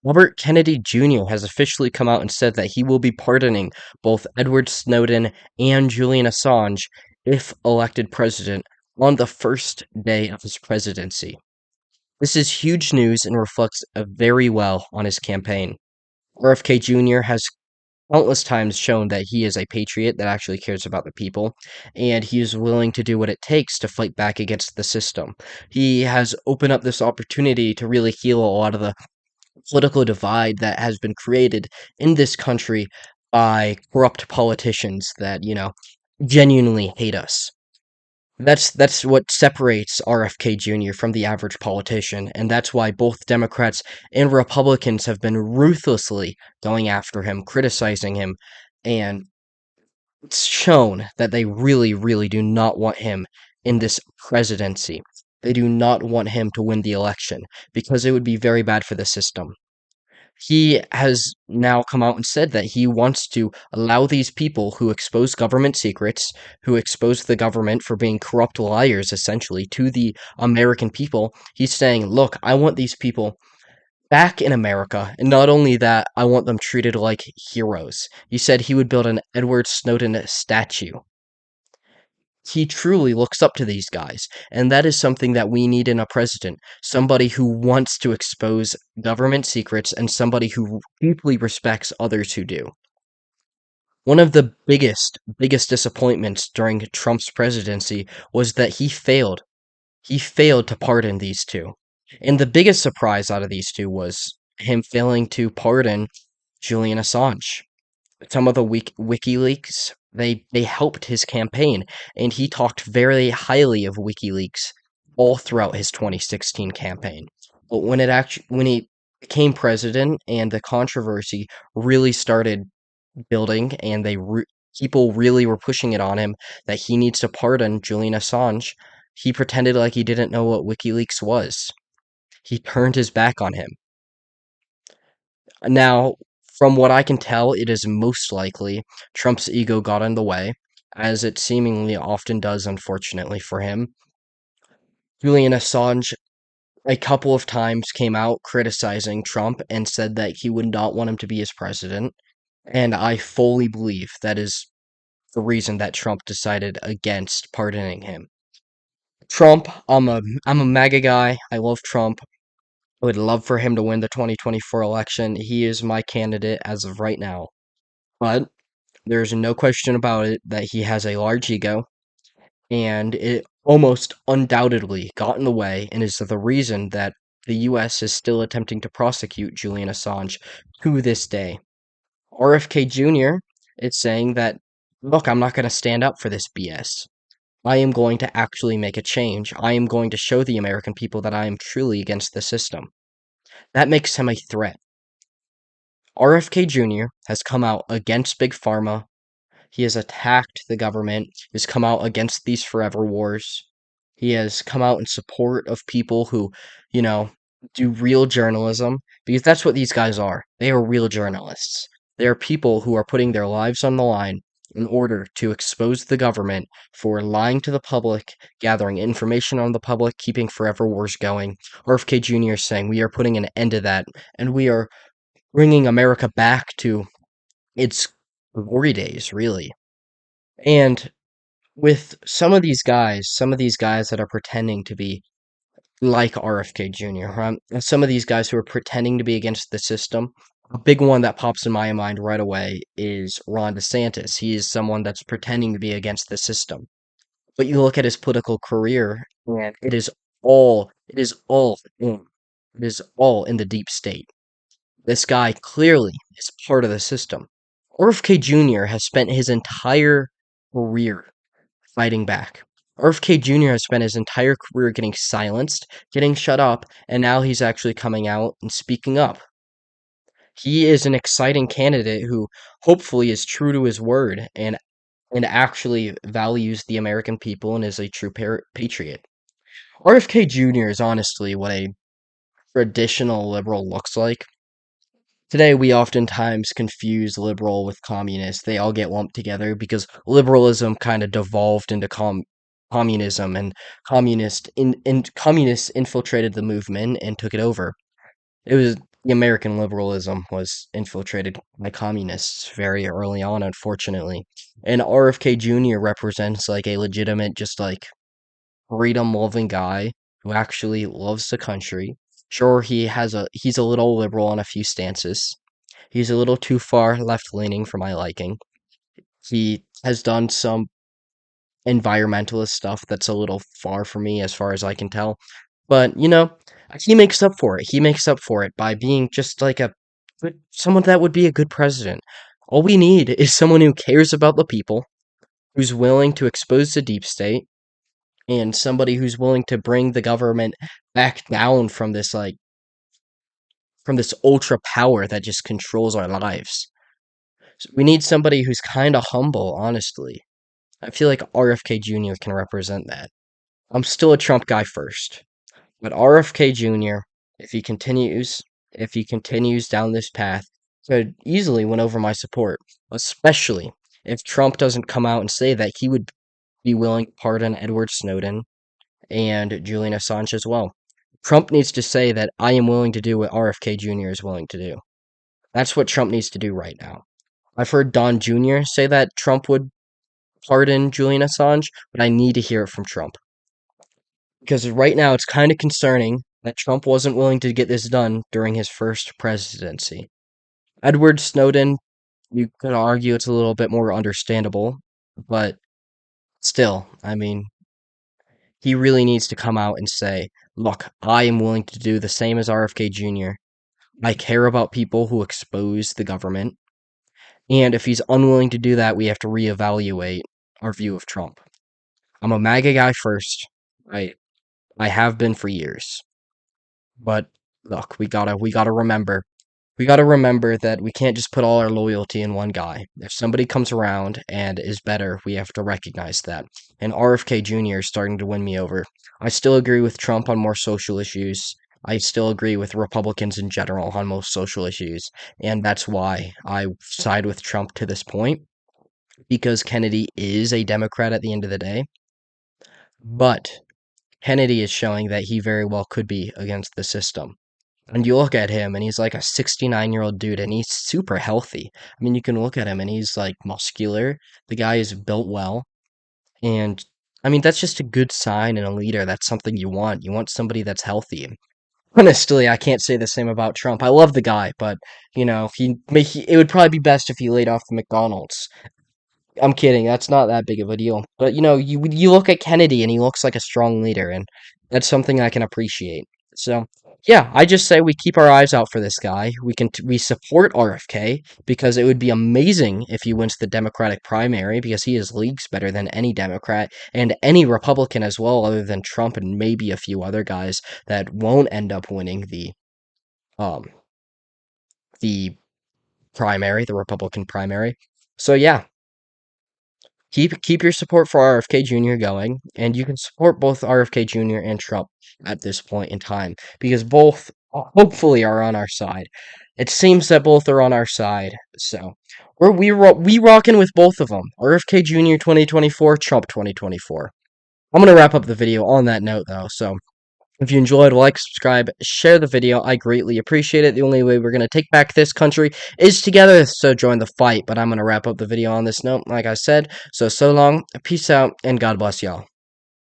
Robert Kennedy Jr. has officially come out and said that he will be pardoning both Edward Snowden and Julian Assange if elected president on the first day of his presidency. This is huge news and reflects very well on his campaign. RFK Jr. has countless times shown that he is a patriot that actually cares about the people, and he is willing to do what it takes to fight back against the system. He has opened up this opportunity to really heal a lot of the political divide that has been created in this country by corrupt politicians that, genuinely hate us. That's what separates RFK Jr. from the average politician, and that's why both Democrats and Republicans have been ruthlessly going after him, criticizing him, and it's shown that they really, really do not want him in this presidency. They do not want him to win the election because it would be very bad for the system. He has now come out and said that he wants to allow these people who expose government secrets, who expose the government for being corrupt liars, essentially, to the American people. He's saying, look, I want these people back in America, and not only that, I want them treated like heroes. He said he would build an Edward Snowden statue. He truly looks up to these guys, and that is something that we need in a president. Somebody who wants to expose government secrets and somebody who deeply respects others who do. One of the biggest disappointments during Trump's presidency was that he failed. He failed to pardon these two. And the biggest surprise out of these two was him failing to pardon Julian Assange. Some of the WikiLeaks, they helped his campaign, and he talked very highly of WikiLeaks all throughout his 2016 campaign. But when he became president and the controversy really started building, and people really were pushing it on him that he needs to pardon Julian Assange, he pretended like he didn't know what WikiLeaks was. He turned his back on him. Now, from what I can tell, it is most likely Trump's ego got in the way, as it seemingly often does, unfortunately for him. Julian Assange, a couple of times, came out criticizing Trump and said that he would not want him to be his president, and I fully believe that is the reason that Trump decided against pardoning him. Trump, I'm a MAGA guy. I love Trump. I would love for him to win the 2024 election. He is my candidate as of right now. But there's no question about it that he has a large ego, and it almost undoubtedly got in the way and is the reason that the US is still attempting to prosecute Julian Assange to this day. RFK Jr. is saying that, look, I'm not going to stand up for this BS. I am going to actually make a change. I am going to show the American people that I am truly against the system. That makes him a threat. RFK Jr. has come out against Big Pharma. He has attacked the government. He's come out against these forever wars. He has come out in support of people who, you know, do real journalism, because that's what these guys are. They are real journalists. They are people who are putting their lives on the line in order to expose the government for lying to the public, gathering information on the public, keeping forever wars going. RFK Jr. is saying we are putting an end to that, and we are bringing America back to its glory days, really. And with some of these guys that are pretending to be like RFK Jr., some of these guys who are pretending to be against the system, a big one that pops in my mind right away is Ron DeSantis. He is someone that's pretending to be against the system. But you look at his political career, and it is all in the deep state. This guy clearly is part of the system. RFK Jr. has spent his entire career fighting back. RFK Jr. has spent his entire career getting silenced, getting shut up, and now he's actually coming out and speaking up. He is an exciting candidate who hopefully is true to his word and actually values the American people and is a true patriot. RFK Jr. is honestly what a traditional liberal looks like. Today, we oftentimes confuse liberal with communist. They all get lumped together because liberalism kind of devolved into communism, and communists infiltrated the movement and took it over. It was the American liberalism was infiltrated by communists very early on, unfortunately. And RFK Jr. represents like a legitimate, just like freedom loving guy who actually loves the country. Sure, he's a little liberal on a few stances. He's a little too far left leaning for my liking. He has done some environmentalist stuff that's a little far for me as far as I can tell. But, he makes up for it. He makes up for it by being just like someone that would be a good president. All we need is someone who cares about the people, who's willing to expose the deep state, and somebody who's willing to bring the government back down from this ultra power that just controls our lives. So we need somebody who's kind of humble, honestly. I feel like RFK Jr. can represent that. I'm still a Trump guy first, but RFK Jr., if he continues, if he continues down this path, could easily win over my support, especially if Trump doesn't come out and say that he would be willing to pardon Edward Snowden and Julian Assange as well. Trump needs to say that I am willing to do what RFK Jr. is willing to do. That's what Trump needs to do right now. I've heard Don Jr. say that Trump would pardon Julian Assange, but I need to hear it from Trump. Because right now it's kind of concerning that Trump wasn't willing to get this done during his first presidency. Edward Snowden, you could argue it's a little bit more understandable, but still, I mean, he really needs to come out and say, look, I am willing to do the same as RFK Jr. I care about people who expose the government. And if he's unwilling to do that, we have to reevaluate our view of Trump. I'm a MAGA guy first. I I have been for years. But look, we gotta remember that we can't just put all our loyalty in one guy. If somebody comes around and is better, we have to recognize that. And RFK Jr. is starting to win me over. I still agree with Trump on more social issues. I still agree with Republicans in general on most social issues. And that's why I side with Trump to this point, because Kennedy is a Democrat at the end of the day. But Kennedy is showing that he very well could be against the system. And you look at him, and he's like a 69-year-old dude, and he's super healthy. I mean, you can look at him, and he's like muscular. The guy is built well. And I mean, that's just a good sign in a leader. That's something you want. You want somebody that's healthy. And honestly, I can't say the same about Trump. I love the guy, but, it would probably be best if he laid off the McDonald's. I'm kidding. That's not that big of a deal. But you look at Kennedy and he looks like a strong leader, and that's something I can appreciate. So yeah, I just say we keep our eyes out for this guy. We support RFK because it would be amazing if he wins the Democratic primary because he is leagues better than any Democrat and any Republican as well, other than Trump and maybe a few other guys that won't end up winning um the primary, the Republican primary. So yeah, keep your support for RFK Jr. going, and you can support both RFK Jr. and Trump at this point in time because both hopefully are on our side. It seems that both are on our side, so we rocking with both of them. RFK Jr. 2024, Trump 2024. I'm gonna wrap up the video on that note though, so if you enjoyed, like, subscribe, share the video. I greatly appreciate it. The only way we're going to take back this country is together, so join the fight. But I'm going to wrap up the video on this note, like I said. So long, peace out, and God bless y'all.